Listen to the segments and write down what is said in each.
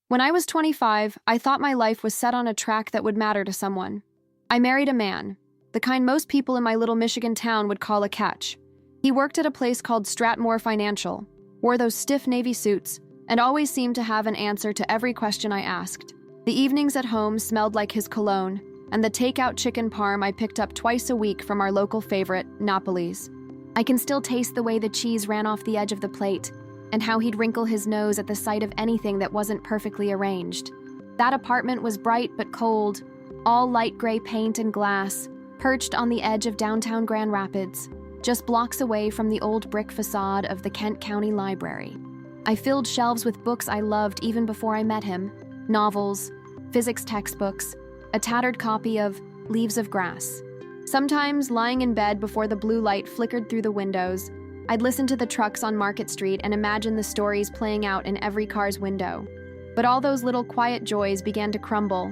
When I was 25, I thought my life was set on a track that would matter to someone. I married a man, the kind most people in my little Michigan town would call a catch. He worked at a place called Stratmore Financial, wore those stiff navy suits, and always seemed to have an answer to every question I asked. The evenings at home smelled like his cologne, and the takeout chicken parm I picked up twice a week from our local favorite, Napoli's. I can still taste the way the cheese ran off the edge of the plate, and how he'd wrinkle his nose at the sight of anything that wasn't perfectly arranged. That apartment was bright but cold, all light gray paint and glass, perched on the edge of downtown Grand Rapids, just blocks away from the old brick facade of the Kent County Library. I filled shelves with books I loved even before I met him: novels, physics textbooks, a tattered copy of Leaves of Grass. Sometimes, lying in bed before the blue light flickered through the windows, I'd listen to the trucks on Market Street and imagine the stories playing out in every car's window. But all those little quiet joys began to crumble,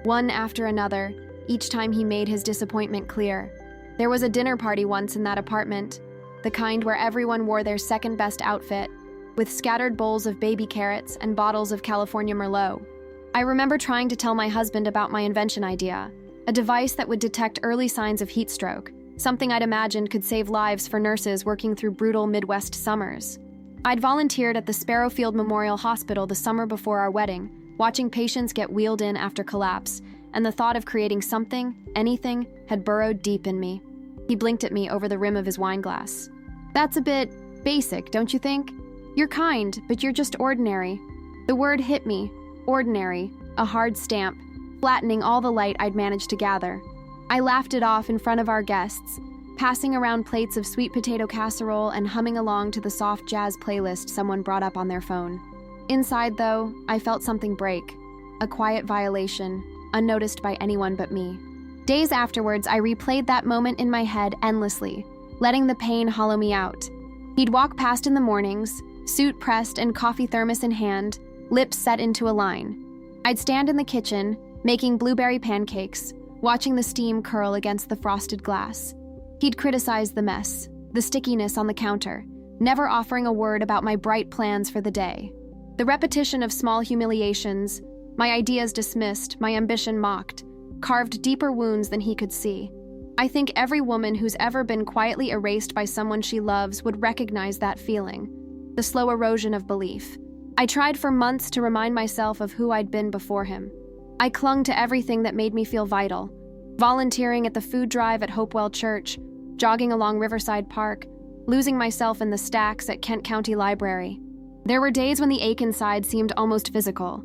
one after another, each time he made his disappointment clear. There was a dinner party once in that apartment, the kind where everyone wore their second-best outfit, with scattered bowls of baby carrots and bottles of California Merlot. I remember trying to tell my husband about my invention idea, a device that would detect early signs of heat stroke, something I'd imagined could save lives for nurses working through brutal Midwest summers. I'd volunteered at the Sparrowfield Memorial Hospital the summer before our wedding, watching patients get wheeled in after collapse, and the thought of creating something, anything, had burrowed deep in me. He blinked at me over the rim of his wine glass. "That's a bit basic, don't you think? You're kind, but you're just ordinary." The word hit me, ordinary, a hard stamp, flattening all the light I'd managed to gather. I laughed it off in front of our guests, passing around plates of sweet potato casserole and humming along to the soft jazz playlist someone brought up on their phone. Inside, though, I felt something break, a quiet violation, unnoticed by anyone but me. Days afterwards, I replayed that moment in my head endlessly, letting the pain hollow me out. He'd walk past in the mornings, suit pressed and coffee thermos in hand, lips set into a line. I'd stand in the kitchen, making blueberry pancakes, watching the steam curl against the frosted glass. He'd criticize the mess, the stickiness on the counter, never offering a word about my bright plans for the day. The repetition of small humiliations, my ideas dismissed, my ambition mocked, carved deeper wounds than he could see. I think every woman who's ever been quietly erased by someone she loves would recognize that feeling, the slow erosion of belief. I tried for months to remind myself of who I'd been before him. I clung to everything that made me feel vital, volunteering at the food drive at Hopewell Church, jogging along Riverside Park, losing myself in the stacks at Kent County Library. There were days when the ache inside seemed almost physical,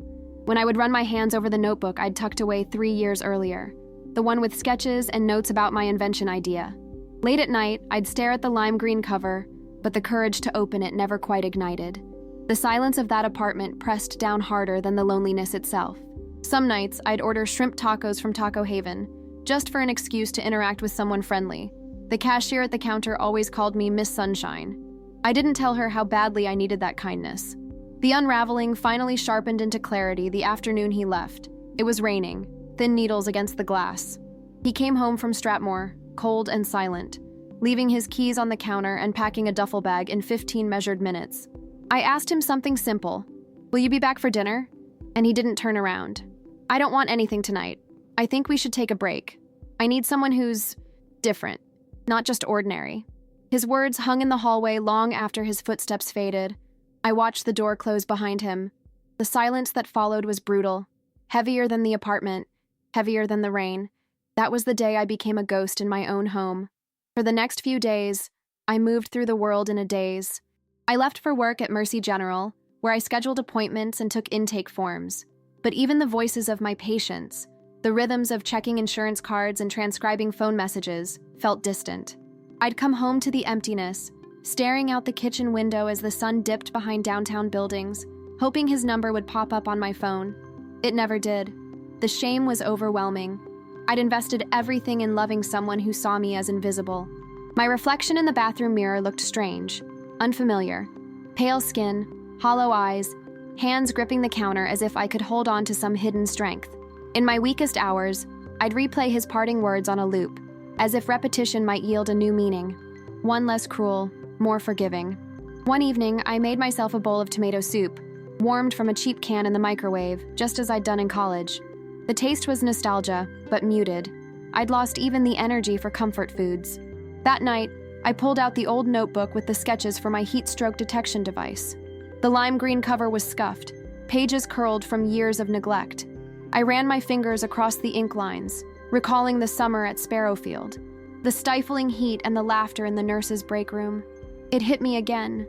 when I would run my hands over the notebook I'd tucked away 3 years earlier, the one with sketches and notes about my invention idea. Late at night, I'd stare at the lime green cover, but the courage to open it never quite ignited. The silence of that apartment pressed down harder than the loneliness itself. Some nights, I'd order shrimp tacos from Taco Haven, just for an excuse to interact with someone friendly. The cashier at the counter always called me Miss Sunshine. I didn't tell her how badly I needed that kindness. The unraveling finally sharpened into clarity the afternoon he left. It was raining, thin needles against the glass. He came home from Stratmore, cold and silent, leaving his keys on the counter and packing a duffel bag in 15 measured minutes. I asked him something simple. "Will you be back for dinner?" And he didn't turn around. "I don't want anything tonight. I think we should take a break. I need someone who's different, not just ordinary." His words hung in the hallway long after his footsteps faded. I watched the door close behind him. The silence that followed was brutal, heavier than the apartment, heavier than the rain. That was the day I became a ghost in my own home. For the next few days, I moved through the world in a daze. I left for work at Mercy General, where I scheduled appointments and took intake forms. But even the voices of my patients, the rhythms of checking insurance cards and transcribing phone messages, felt distant. I'd come home to the emptiness, staring out the kitchen window as the sun dipped behind downtown buildings, hoping his number would pop up on my phone. It never did. The shame was overwhelming. I'd invested everything in loving someone who saw me as invisible. My reflection in the bathroom mirror looked strange, unfamiliar. Pale skin, hollow eyes, hands gripping the counter as if I could hold on to some hidden strength. In my weakest hours, I'd replay his parting words on a loop, as if repetition might yield a new meaning, one less cruel, more forgiving. One evening, I made myself a bowl of tomato soup, warmed from a cheap can in the microwave, just as I'd done in college. The taste was nostalgia, but muted. I'd lost even the energy for comfort foods. That night, I pulled out the old notebook with the sketches for my heat stroke detection device. The lime green cover was scuffed, pages curled from years of neglect. I ran my fingers across the ink lines, recalling the summer at Sparrowfield, the stifling heat and the laughter in the nurse's break room. It hit me again,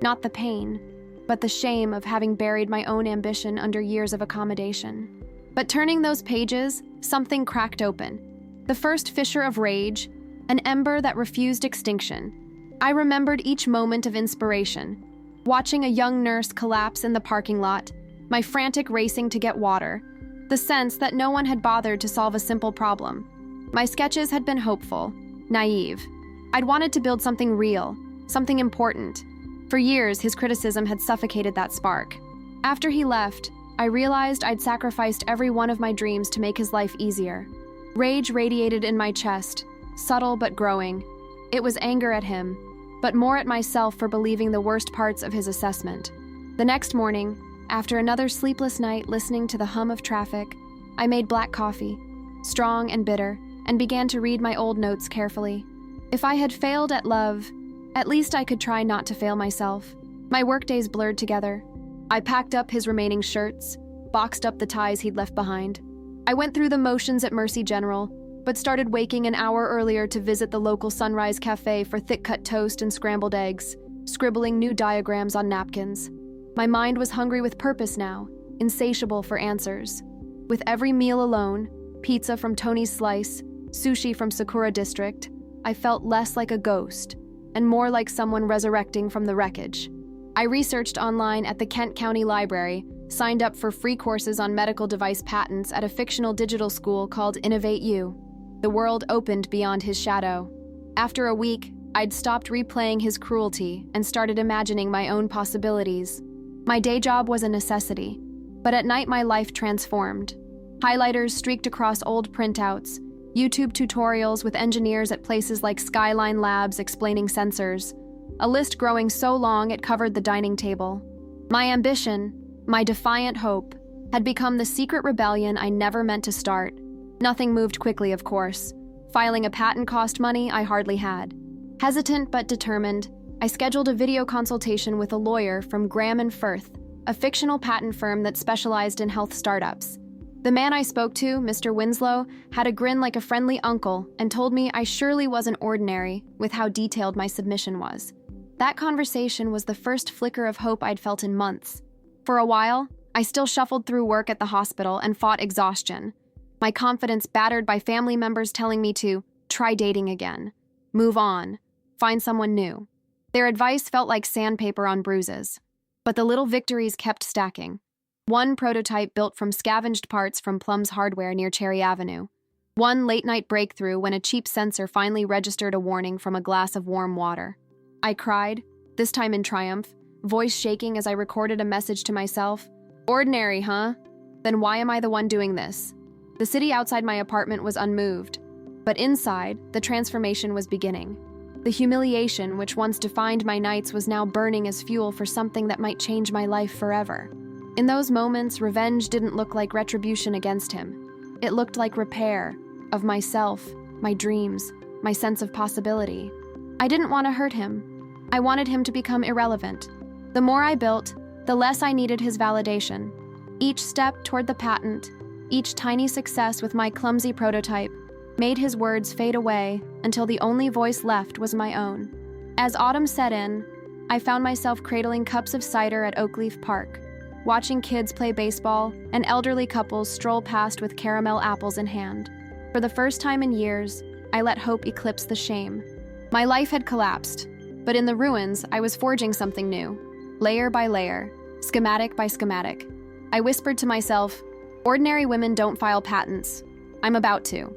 not the pain, but the shame of having buried my own ambition under years of accommodation. But turning those pages, something cracked open. The first fissure of rage, an ember that refused extinction. I remembered each moment of inspiration, watching a young nurse collapse in the parking lot, my frantic racing to get water, the sense that no one had bothered to solve a simple problem. My sketches had been hopeful, naive. I'd wanted to build something real, something important. For years, his criticism had suffocated that spark. After he left, I realized I'd sacrificed every one of my dreams to make his life easier. Rage radiated in my chest, subtle but growing. It was anger at him, but more at myself for believing the worst parts of his assessment. The next morning, after another sleepless night listening to the hum of traffic, I made black coffee, strong and bitter, and began to read my old notes carefully. If I had failed at love, at least I could try not to fail myself. My workdays blurred together. I packed up his remaining shirts, boxed up the ties he'd left behind. I went through the motions at Mercy General, but started waking an hour earlier to visit the local Sunrise Cafe for thick-cut toast and scrambled eggs, scribbling new diagrams on napkins. My mind was hungry with purpose now, insatiable for answers. With every meal alone, pizza from Tony's Slice, sushi from Sakura District, I felt less like a ghost and more like someone resurrecting from the wreckage. I researched online at the Kent County Library, signed up for free courses on medical device patents at a fictional digital school called Innovate U. The world opened beyond his shadow. After a week, I'd stopped replaying his cruelty and started imagining my own possibilities. My day job was a necessity, but at night my life transformed. Highlighters streaked across old printouts, YouTube tutorials with engineers at places like Skyline Labs explaining sensors, a list growing so long it covered the dining table. My ambition, my defiant hope, had become the secret rebellion I never meant to start. Nothing moved quickly, of course. Filing a patent cost money I hardly had. Hesitant but determined, I scheduled a video consultation with a lawyer from Graham & Firth, a fictional patent firm that specialized in health startups. The man I spoke to, Mr. Winslow, had a grin like a friendly uncle and told me I surely wasn't ordinary with how detailed my submission was. That conversation was the first flicker of hope I'd felt in months. For a while, I still shuffled through work at the hospital and fought exhaustion, my confidence battered by family members telling me to try dating again, move on, find someone new. Their advice felt like sandpaper on bruises. But the little victories kept stacking. One prototype built from scavenged parts from Plum's Hardware near Cherry Avenue. One late-night breakthrough when a cheap sensor finally registered a warning from a glass of warm water. I cried, this time in triumph, voice shaking as I recorded a message to myself. Ordinary, huh? Then why am I the one doing this? The city outside my apartment was unmoved, but inside, the transformation was beginning. The humiliation which once defined my nights was now burning as fuel for something that might change my life forever. In those moments, revenge didn't look like retribution against him. It looked like repair of myself, my dreams, my sense of possibility. I didn't want to hurt him. I wanted him to become irrelevant. The more I built, the less I needed his validation. Each step toward the patent, each tiny success with my clumsy prototype, made his words fade away until the only voice left was my own. As autumn set in, I found myself cradling cups of cider at Oakleaf Park, watching kids play baseball and elderly couples stroll past with caramel apples in hand. For the first time in years, I let hope eclipse the shame. My life had collapsed, but in the ruins, I was forging something new, layer by layer, schematic by schematic. I whispered to myself, ordinary women don't file patents. I'm about to.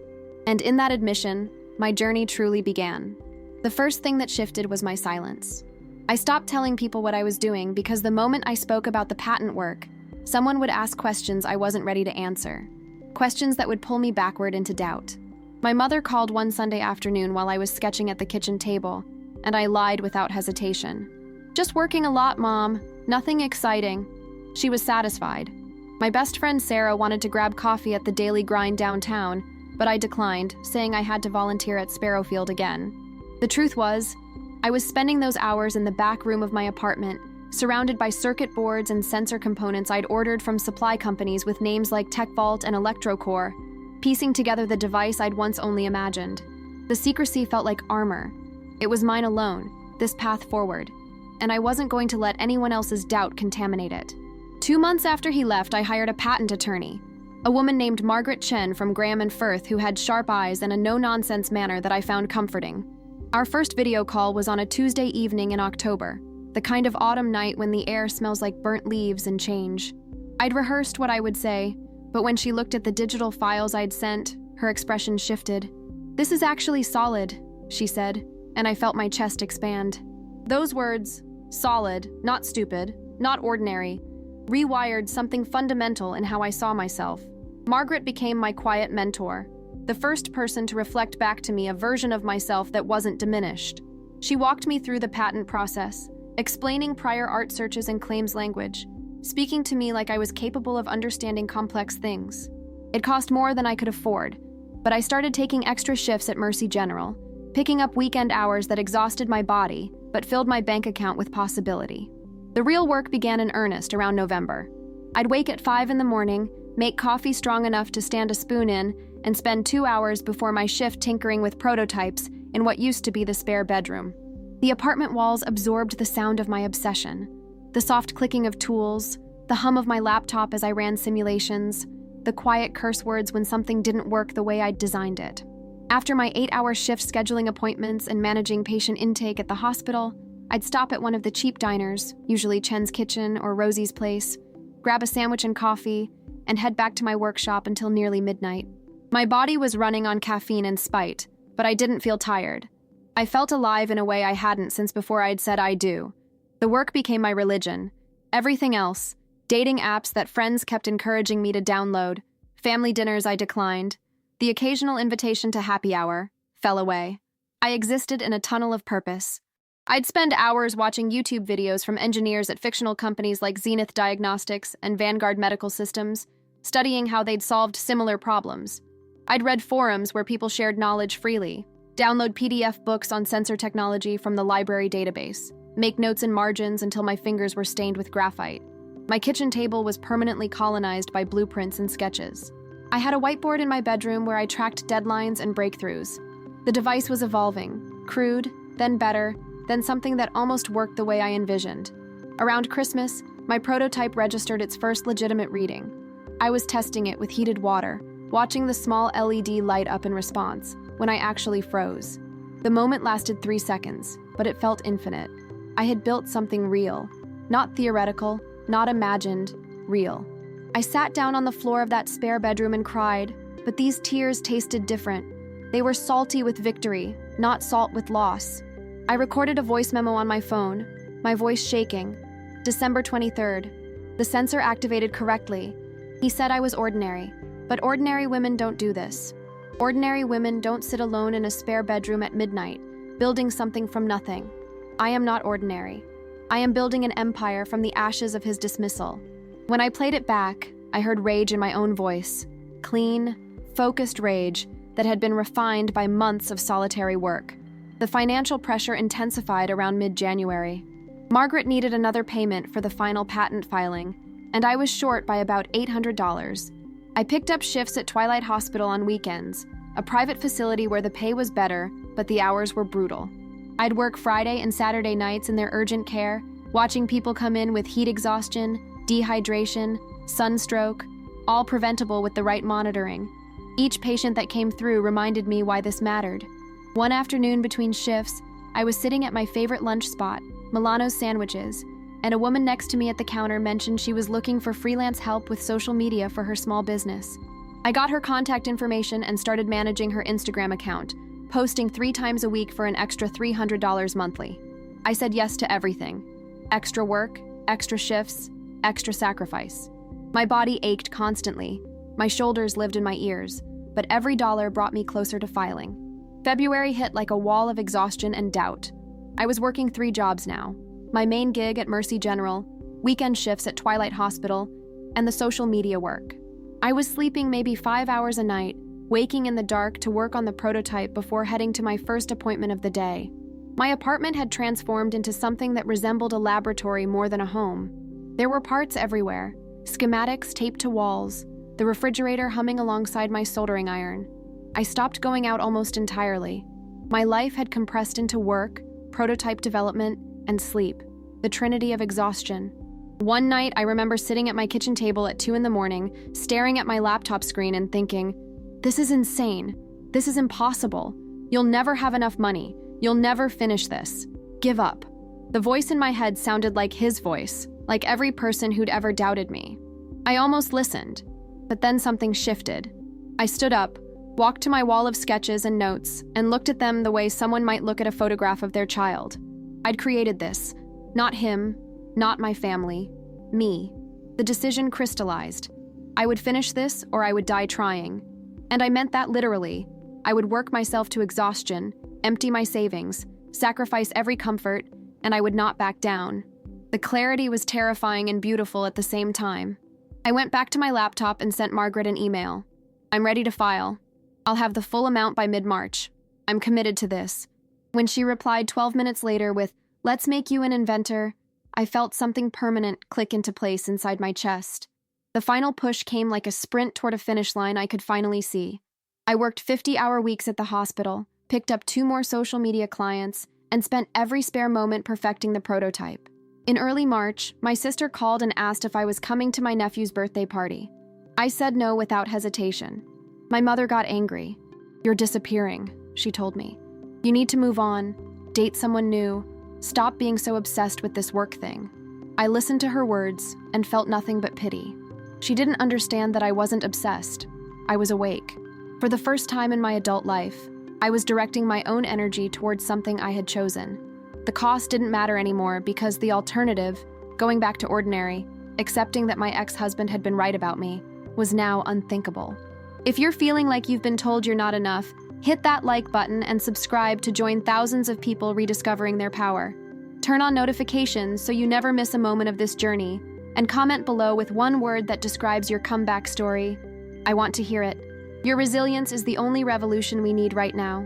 And in that admission, my journey truly began. The first thing that shifted was my silence. I stopped telling people what I was doing because the moment I spoke about the patent work, someone would ask questions I wasn't ready to answer. Questions that would pull me backward into doubt. My mother called one Sunday afternoon while I was sketching at the kitchen table, and I lied without hesitation. Just working a lot, Mom. Nothing exciting. She was satisfied. My best friend Sarah wanted to grab coffee at the Daily Grind downtown, but I declined, saying I had to volunteer at Sparrowfield again. The truth was, I was spending those hours in the back room of my apartment, surrounded by circuit boards and sensor components I'd ordered from supply companies with names like TechVault and ElectroCore, piecing together the device I'd once only imagined. The secrecy felt like armor. It was mine alone, this path forward, and I wasn't going to let anyone else's doubt contaminate it. 2 months after he left, I hired a patent attorney, a woman named Margaret Chen from Graham and Firth who had sharp eyes and a no-nonsense manner that I found comforting. Our first video call was on a Tuesday evening in October, the kind of autumn night when the air smells like burnt leaves and change. I'd rehearsed what I would say, but when she looked at the digital files I'd sent, her expression shifted. "This is actually solid," she said, and I felt my chest expand. Those words, solid, not stupid, not ordinary, rewired something fundamental in how I saw myself. Margaret became my quiet mentor, the first person to reflect back to me a version of myself that wasn't diminished. She walked me through the patent process, explaining prior art searches and claims language, speaking to me like I was capable of understanding complex things. It cost more than I could afford, but I started taking extra shifts at Mercy General, picking up weekend hours that exhausted my body but filled my bank account with possibility. The real work began in earnest around November. I'd wake at 5 in the morning, make coffee strong enough to stand a spoon in, and spend 2 hours before my shift tinkering with prototypes in what used to be the spare bedroom. The apartment walls absorbed the sound of my obsession. The soft clicking of tools, the hum of my laptop as I ran simulations, the quiet curse words when something didn't work the way I'd designed it. After my 8-hour shift scheduling appointments and managing patient intake at the hospital, I'd stop at one of the cheap diners, usually Chen's Kitchen or Rosie's Place, grab a sandwich and coffee, and head back to my workshop until nearly midnight. My body was running on caffeine and spite, but I didn't feel tired. I felt alive in a way I hadn't since before I'd said I do. The work became my religion. Everything else, dating apps that friends kept encouraging me to download, family dinners I declined, the occasional invitation to happy hour, fell away. I existed in a tunnel of purpose. I'd spend hours watching YouTube videos from engineers at fictional companies like Zenith Diagnostics and Vanguard Medical Systems, studying how they'd solved similar problems. I'd read forums where people shared knowledge freely, download PDF books on sensor technology from the library database, make notes in margins until my fingers were stained with graphite. My kitchen table was permanently colonized by blueprints and sketches. I had a whiteboard in my bedroom where I tracked deadlines and breakthroughs. The device was evolving, crude, then better, then something that almost worked the way I envisioned. Around Christmas, my prototype registered its first legitimate reading. I was testing it with heated water, watching the small LED light up in response, when I actually froze. The moment lasted 3 seconds, but it felt infinite. I had built something real, not theoretical, not imagined, real. I sat down on the floor of that spare bedroom and cried, but these tears tasted different. They were salty with victory, not salt with loss. I recorded a voice memo on my phone, my voice shaking. December 23rd. The sensor activated correctly. He said I was ordinary, but ordinary women don't do this. Ordinary women don't sit alone in a spare bedroom at midnight, building something from nothing. I am not ordinary. I am building an empire from the ashes of his dismissal. When I played it back, I heard rage in my own voice. Clean, focused rage that had been refined by months of solitary work. The financial pressure intensified around mid-January. Margaret needed another payment for the final patent filing, and I was short by about $800. I picked up shifts at Twilight Hospital on weekends, a private facility where the pay was better, but the hours were brutal. I'd work Friday and Saturday nights in their urgent care, watching people come in with heat exhaustion, dehydration, sunstroke, all preventable with the right monitoring. Each patient that came through reminded me why this mattered. One afternoon between shifts, I was sitting at my favorite lunch spot, Milano's Sandwiches, and a woman next to me at the counter mentioned she was looking for freelance help with social media for her small business. I got her contact information and started managing her Instagram account, posting 3 times a week for an extra $300 monthly. I said yes to everything. Extra work, extra shifts, extra sacrifice. My body ached constantly. My shoulders lived in my ears, but every dollar brought me closer to filing. February hit like a wall of exhaustion and doubt. I was working 3 jobs now. My main gig at Mercy General, weekend shifts at Twilight Hospital, and the social media work. I was sleeping maybe 5 hours a night, waking in the dark to work on the prototype before heading to my first appointment of the day. My apartment had transformed into something that resembled a laboratory more than a home. There were parts everywhere, schematics taped to walls, the refrigerator humming alongside my soldering iron. I stopped going out almost entirely. My life had compressed into work, prototype development, and sleep, the trinity of exhaustion. One night, I remember sitting at my kitchen table at 2 a.m, staring at my laptop screen and thinking, "This is insane. This is impossible. You'll never have enough money. You'll never finish this. Give up." The voice in my head sounded like his voice, like every person who'd ever doubted me. I almost listened, but then something shifted. I stood up, walked to my wall of sketches and notes, and looked at them the way someone might look at a photograph of their child. I'd created this. Not him, not my family, me. The decision crystallized. I would finish this or I would die trying. And I meant that literally. I would work myself to exhaustion, empty my savings, sacrifice every comfort, and I would not back down. The clarity was terrifying and beautiful at the same time. I went back to my laptop and sent Margaret an email. "I'm ready to file. I'll have the full amount by mid-March. I'm committed to this." When she replied 12 minutes later with, "Let's make you an inventor," I felt something permanent click into place inside my chest. The final push came like a sprint toward a finish line I could finally see. I worked 50-hour weeks at the hospital, picked up 2 more social media clients, and spent every spare moment perfecting the prototype. In early March, my sister called and asked if I was coming to my nephew's birthday party. I said no without hesitation. My mother got angry. "You're disappearing," she told me. "You need to move on, date someone new, stop being so obsessed with this work thing." I listened to her words and felt nothing but pity. She didn't understand that I wasn't obsessed. I was awake. For the first time in my adult life, I was directing my own energy towards something I had chosen. The cost didn't matter anymore because the alternative, going back to ordinary, accepting that my ex-husband had been right about me, was now unthinkable. If you're feeling like you've been told you're not enough, hit that like button and subscribe to join thousands of people rediscovering their power. Turn on notifications so you never miss a moment of this journey, and comment below with one word that describes your comeback story. I want to hear it. Your resilience is the only revolution we need right now.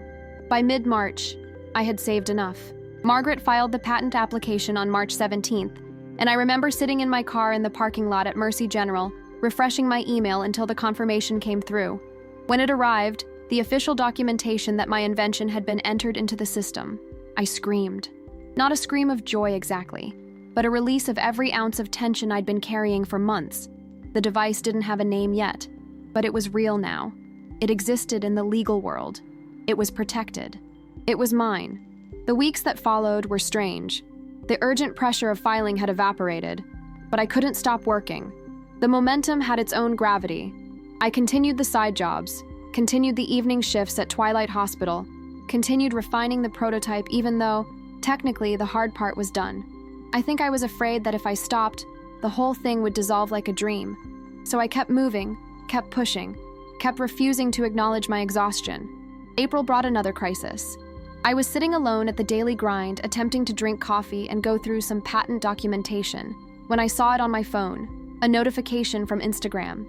By mid-March, I had saved enough. Margaret filed the patent application on March 17th, and I remember sitting in my car in the parking lot at Mercy General, refreshing my email until the confirmation came through. When it arrived, the official documentation that my invention had been entered into the system, I screamed. Not a scream of joy exactly, but a release of every ounce of tension I'd been carrying for months. The device didn't have a name yet, but it was real now. It existed in the legal world. It was protected. It was mine. The weeks that followed were strange. The urgent pressure of filing had evaporated, but I couldn't stop working. The momentum had its own gravity. I continued the side jobs, continued the evening shifts at Twilight Hospital, continued refining the prototype even though, technically, the hard part was done. I think I was afraid that if I stopped, the whole thing would dissolve like a dream. So I kept moving, kept pushing, kept refusing to acknowledge my exhaustion. April brought another crisis. I was sitting alone at the daily grind, attempting to drink coffee and go through some patent documentation, when I saw it on my phone, a notification from Instagram.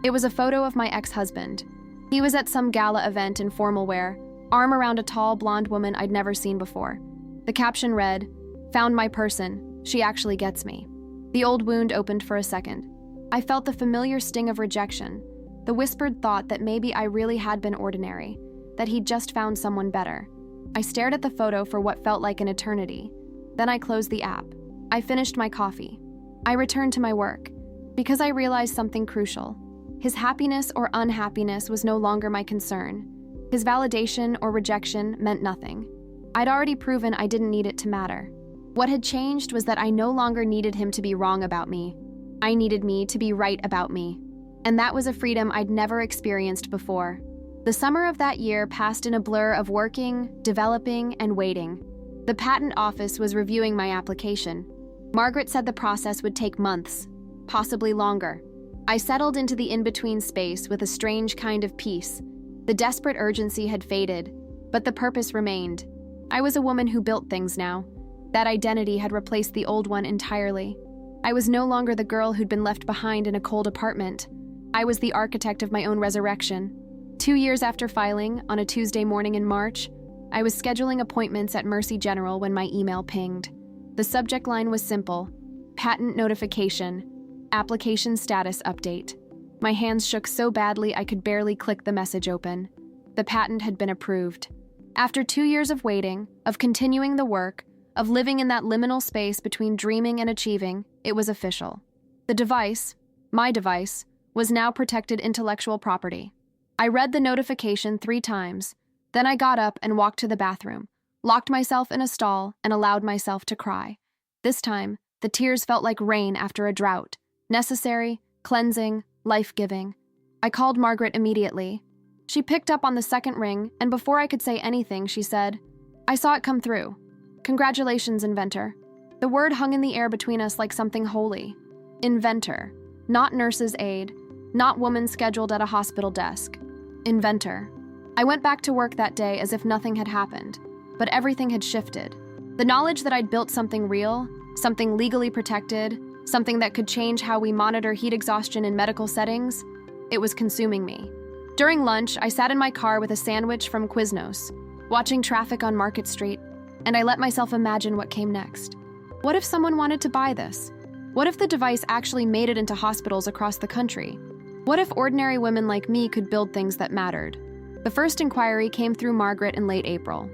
It was a photo of my ex-husband. He was at some gala event in formal wear, arm around a tall blonde woman I'd never seen before. The caption read, "Found my person. She actually gets me." The old wound opened for a second. I felt the familiar sting of rejection, the whispered thought that maybe I really had been ordinary, that he'd just found someone better. I stared at the photo for what felt like an eternity. Then I closed the app. I finished my coffee. I returned to my work, because I realized something crucial. His happiness or unhappiness was no longer my concern. His validation or rejection meant nothing. I'd already proven I didn't need it to matter. What had changed was that I no longer needed him to be wrong about me. I needed me to be right about me. And that was a freedom I'd never experienced before. The summer of that year passed in a blur of working, developing, and waiting. The patent office was reviewing my application. Margaret said the process would take months, possibly longer. I settled into the in-between space with a strange kind of peace. The desperate urgency had faded, but the purpose remained. I was a woman who built things now. That identity had replaced the old one entirely. I was no longer the girl who'd been left behind in a cold apartment. I was the architect of my own resurrection. 2 years after filing, on a Tuesday morning in March, I was scheduling appointments at Mercy General when my email pinged. The subject line was simple: patent notification, application status update. My hands shook so badly I could barely click the message open. The patent had been approved. After 2 years of waiting, of continuing the work, of living in that liminal space between dreaming and achieving, it was official. The device, my device, was now protected intellectual property. I read the notification 3 times. Then I got up and walked to the bathroom, locked myself in a stall, and allowed myself to cry. This time, the tears felt like rain after a drought. Necessary, cleansing, life-giving. I called Margaret immediately. She picked up on the second ring, and before I could say anything, she said, "I saw it come through. Congratulations, inventor." The word hung in the air between us like something holy. Inventor. Not nurse's aide. Not woman scheduled at a hospital desk. Inventor. I went back to work that day as if nothing had happened, but everything had shifted. The knowledge that I'd built something real, something legally protected, something that could change how we monitor heat exhaustion in medical settings, it was consuming me. During lunch, I sat in my car with a sandwich from Quiznos, watching traffic on Market Street, and I let myself imagine what came next. What if someone wanted to buy this? What if the device actually made it into hospitals across the country? What if ordinary women like me could build things that mattered? The first inquiry came through Margaret in late April.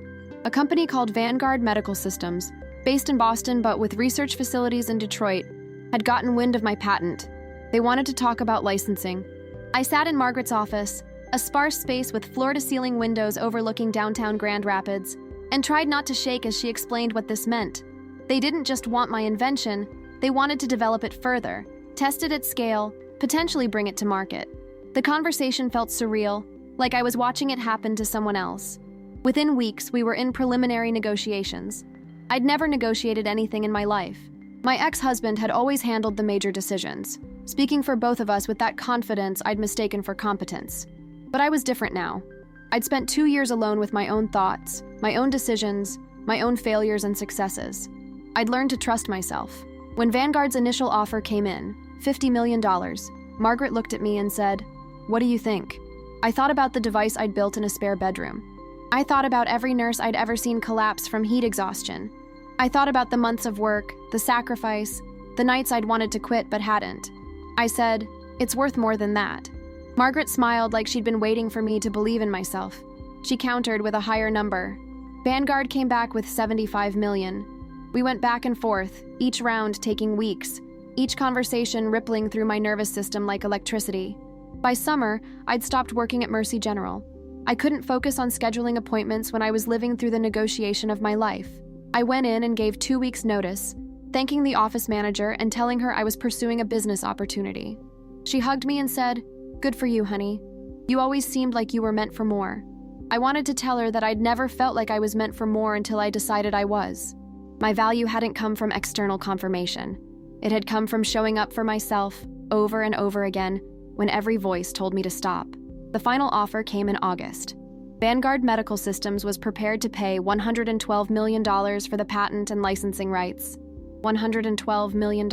A company called Vanguard Medical Systems, based in Boston but with research facilities in Detroit, had gotten wind of my patent. They wanted to talk about licensing. I sat in Margaret's office, a sparse space with floor-to-ceiling windows overlooking downtown Grand Rapids, and tried not to shake as she explained what this meant. They didn't just want my invention, they wanted to develop it further, test it at scale, potentially bring it to market. The conversation felt surreal, like I was watching it happen to someone else. Within weeks, we were in preliminary negotiations. I'd never negotiated anything in my life. My ex-husband had always handled the major decisions, speaking for both of us with that confidence I'd mistaken for competence. But I was different now. I'd spent 2 years alone with my own thoughts, my own decisions, my own failures and successes. I'd learned to trust myself. When Vanguard's initial offer came in, $50 million, Margaret looked at me and said, "What do you think?" I thought about the device I'd built in a spare bedroom. I thought about every nurse I'd ever seen collapse from heat exhaustion. I thought about the months of work, the sacrifice, the nights I'd wanted to quit but hadn't. I said, "It's worth more than that." Margaret smiled like she'd been waiting for me to believe in myself. She countered with a higher number. Vanguard came back with $75 million. We went back and forth, each round taking weeks, each conversation rippling through my nervous system like electricity. By summer, I'd stopped working at Mercy General. I couldn't focus on scheduling appointments when I was living through the negotiation of my life. I went in and gave 2 weeks' notice, thanking the office manager and telling her I was pursuing a business opportunity. She hugged me and said, "Good for you, honey. You always seemed like you were meant for more." I wanted to tell her that I'd never felt like I was meant for more until I decided I was. My value hadn't come from external confirmation. It had come from showing up for myself over and over again when every voice told me to stop. The final offer came in August. Vanguard Medical Systems was prepared to pay $112 million for the patent and licensing rights. $112 million.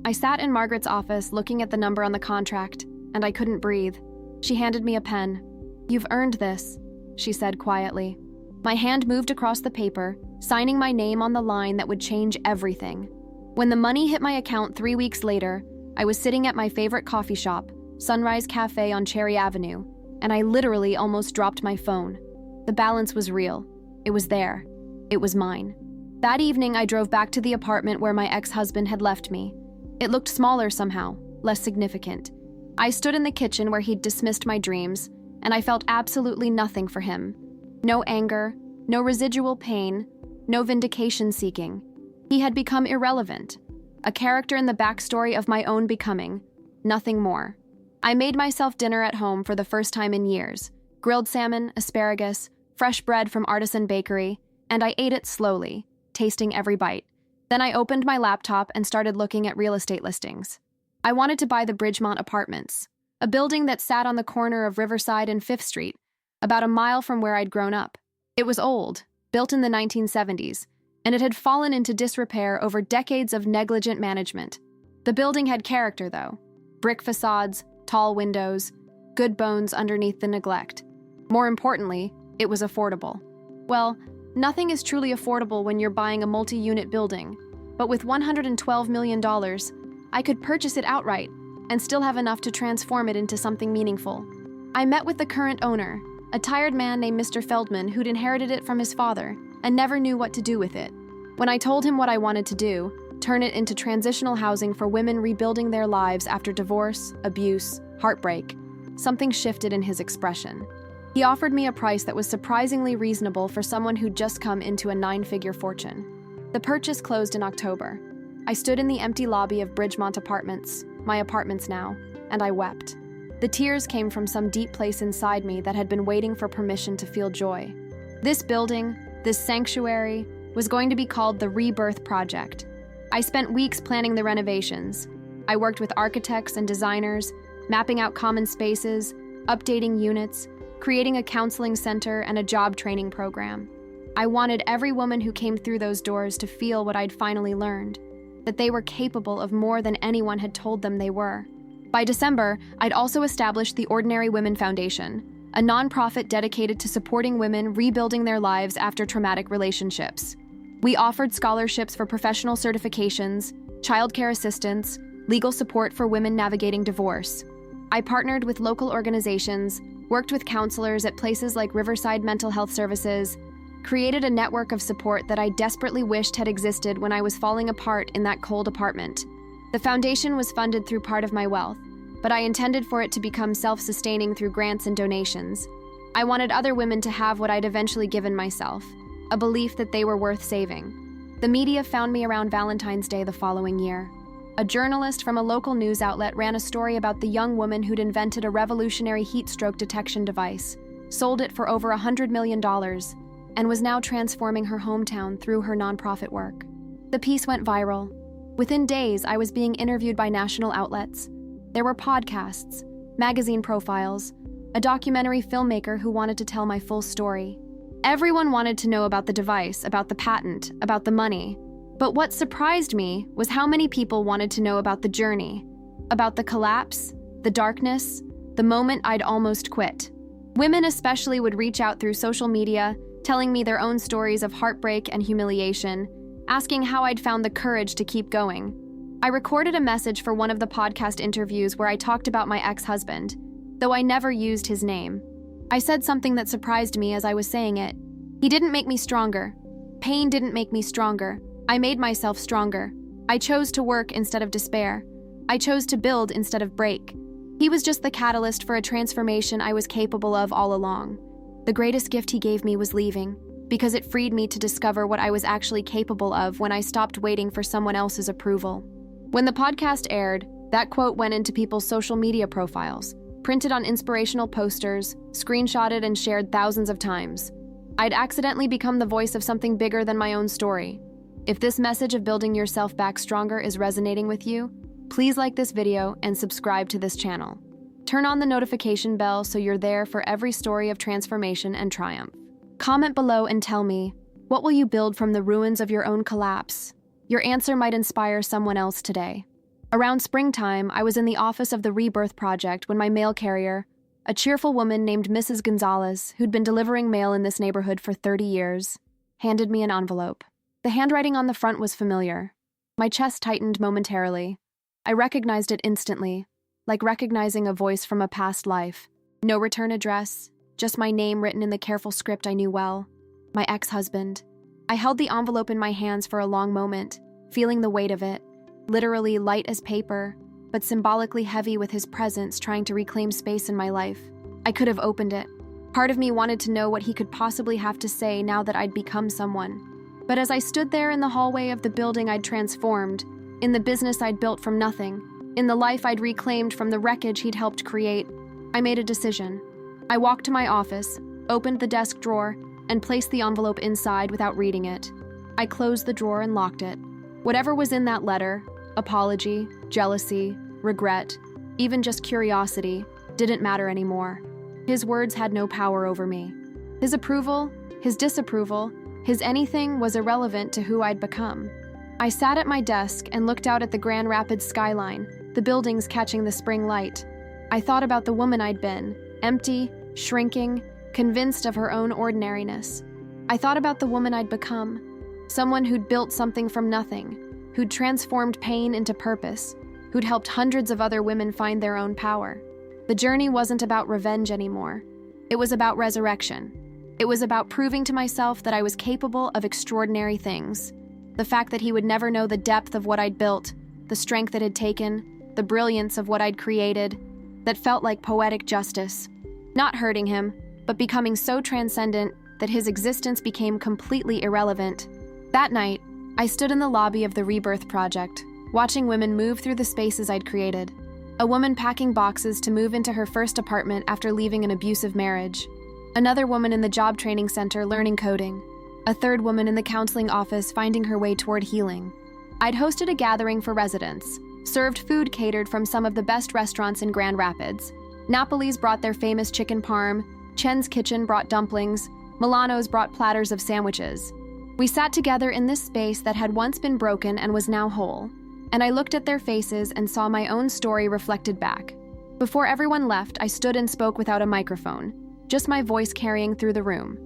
I sat in Margaret's office looking at the number on the contract, and I couldn't breathe. She handed me a pen. "You've earned this," she said quietly. My hand moved across the paper, signing my name on the line that would change everything. When the money hit my account 3 weeks later, I was sitting at my favorite coffee shop, Sunrise Cafe on Cherry Avenue, and I literally almost dropped my phone. The balance was real. It was there. It was mine. That evening, I drove back to the apartment where my ex-husband had left me. It looked smaller somehow, less significant. I stood in the kitchen where he'd dismissed my dreams, and I felt absolutely nothing for him. No anger, no residual pain, no vindication seeking. He had become irrelevant, a character in the backstory of my own becoming, nothing more. I made myself dinner at home for the first time in years. Grilled salmon, asparagus, fresh bread from Artisan Bakery, and I ate it slowly, tasting every bite. Then I opened my laptop and started looking at real estate listings. I wanted to buy the Bridgemont Apartments, a building that sat on the corner of Riverside and 5th Street, about a mile from where I'd grown up. It was old, built in the 1970s, and it had fallen into disrepair over decades of negligent management. The building had character, though. Brick facades, tall windows, good bones underneath the neglect. More importantly, it was affordable. Well, nothing is truly affordable when you're buying a multi-unit building, but with $112 million, I could purchase it outright and still have enough to transform it into something meaningful. I met with the current owner, a tired man named Mr. Feldman who'd inherited it from his father and never knew what to do with it. When I told him what I wanted to do, turn it into transitional housing for women rebuilding their lives after divorce, abuse, heartbreak, something shifted in his expression. He offered me a price that was surprisingly reasonable for someone who'd just come into a 9-figure fortune. The purchase closed in October. I stood in the empty lobby of Bridgemont Apartments, my apartments now, and I wept. The tears came from some deep place inside me that had been waiting for permission to feel joy. This building, this sanctuary, was going to be called the Rebirth Project. I spent weeks planning the renovations. I worked with architects and designers, mapping out common spaces, updating units, creating a counseling center and a job training program. I wanted every woman who came through those doors to feel what I'd finally learned, that they were capable of more than anyone had told them they were. By December, I'd also established the Ordinary Women Foundation, a nonprofit dedicated to supporting women rebuilding their lives after traumatic relationships. We offered scholarships for professional certifications, childcare assistance, legal support for women navigating divorce. I partnered with local organizations, worked with counselors at places like Riverside Mental Health Services, created a network of support that I desperately wished had existed when I was falling apart in that cold apartment. The foundation was funded through part of my wealth, but I intended for it to become self-sustaining through grants and donations. I wanted other women to have what I'd eventually given myself, a belief that they were worth saving. The media found me around Valentine's Day the following year. A journalist from a local news outlet ran a story about the young woman who'd invented a revolutionary heat stroke detection device, sold it for over $100 million, and was now transforming her hometown through her nonprofit work. The piece went viral. Within days, I was being interviewed by national outlets. There were podcasts, magazine profiles, a documentary filmmaker who wanted to tell my full story. Everyone wanted to know about the device, about the patent, about the money. But what surprised me was how many people wanted to know about the journey, about the collapse, the darkness, the moment I'd almost quit. Women especially would reach out through social media, telling me their own stories of heartbreak and humiliation, asking how I'd found the courage to keep going. I recorded a message for one of the podcast interviews where I talked about my ex-husband, though I never used his name. I said something that surprised me as I was saying it. He didn't make me stronger. Pain didn't make me stronger. I made myself stronger. I chose to work instead of despair. I chose to build instead of break. He was just the catalyst for a transformation I was capable of all along. The greatest gift he gave me was leaving, because it freed me to discover what I was actually capable of when I stopped waiting for someone else's approval. When the podcast aired, that quote went into people's social media profiles, printed on inspirational posters, screenshotted and shared thousands of times. I'd accidentally become the voice of something bigger than my own story. If this message of building yourself back stronger is resonating with you, please like this video and subscribe to this channel. Turn on the notification bell so you're there for every story of transformation and triumph. Comment below and tell me, what will you build from the ruins of your own collapse? Your answer might inspire someone else today. Around springtime, I was in the office of the Rebirth Project when my mail carrier, a cheerful woman named Mrs. Gonzalez, who'd been delivering mail in this neighborhood for 30 years, handed me an envelope. The handwriting on the front was familiar. My chest tightened momentarily. I recognized it instantly, like recognizing a voice from a past life. No return address, just my name written in the careful script I knew well. My ex-husband. I held the envelope in my hands for a long moment, feeling the weight of it, literally light as paper, but symbolically heavy with his presence trying to reclaim space in my life. I could have opened it. Part of me wanted to know what he could possibly have to say now that I'd become someone. But as I stood there in the hallway of the building I'd transformed, in the business I'd built from nothing, in the life I'd reclaimed from the wreckage he'd helped create, I made a decision. I walked to my office, opened the desk drawer, and placed the envelope inside without reading it. I closed the drawer and locked it. Whatever was in that letter, apology, jealousy, regret, even just curiosity, didn't matter anymore. His words had no power over me. His approval, his disapproval, His anything was irrelevant to who I'd become. I sat at my desk and looked out at the Grand Rapids skyline, the buildings catching the spring light. I thought about the woman I'd been, empty, shrinking, convinced of her own ordinariness. I thought about the woman I'd become, someone who'd built something from nothing, who'd transformed pain into purpose, who'd helped hundreds of other women find their own power. The journey wasn't about revenge anymore. It was about resurrection. It was about proving to myself that I was capable of extraordinary things. The fact that he would never know the depth of what I'd built, the strength it had taken, the brilliance of what I'd created, that felt like poetic justice. Not hurting him, but becoming so transcendent that his existence became completely irrelevant. That night, I stood in the lobby of the Rebirth Project, watching women move through the spaces I'd created. A woman packing boxes to move into her first apartment after leaving an abusive marriage. Another woman in the job training center learning coding. A third woman in the counseling office finding her way toward healing. I'd hosted a gathering for residents, served food catered from some of the best restaurants in Grand Rapids. Napoli's brought their famous chicken parm, Chen's Kitchen brought dumplings, Milano's brought platters of sandwiches. We sat together in this space that had once been broken and was now whole, and I looked at their faces and saw my own story reflected back. Before everyone left, I stood and spoke without a microphone, just my voice carrying through the room.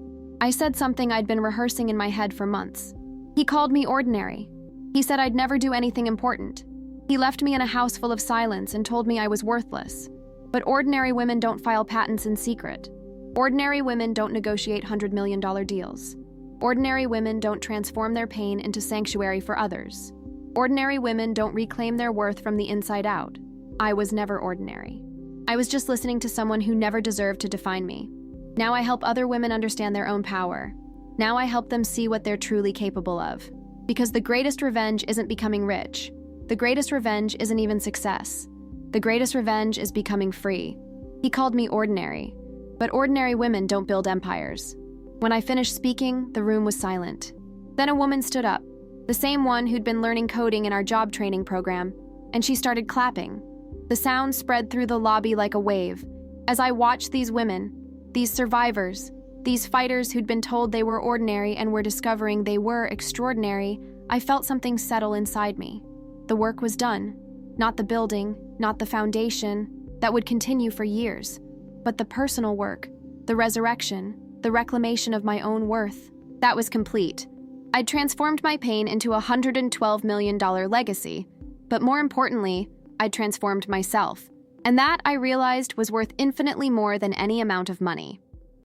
I said something I'd been rehearsing in my head for months. He called me ordinary. He said I'd never do anything important. He left me in a house full of silence and told me I was worthless. But ordinary women don't file patents in secret. Ordinary women don't negotiate $100 million deals. Ordinary women don't transform their pain into sanctuary for others. Ordinary women don't reclaim their worth from the inside out. I was never ordinary. I was just listening to someone who never deserved to define me. Now I help other women understand their own power. Now I help them see what they're truly capable of. Because the greatest revenge isn't becoming rich. The greatest revenge isn't even success. The greatest revenge is becoming free. He called me ordinary. But ordinary women don't build empires. When I finished speaking, the room was silent. Then a woman stood up, the same one who'd been learning coding in our job training program, and she started clapping. The sound spread through the lobby like a wave. As I watched these women, these survivors, these fighters who'd been told they were ordinary and were discovering they were extraordinary, I felt something settle inside me. The work was done. Not the building, not the foundation, that would continue for years, but the personal work, the resurrection, the reclamation of my own worth. That was complete. I'd transformed my pain into a $112 million legacy, but more importantly, I'd transformed myself. And that, I realized, was worth infinitely more than any amount of money.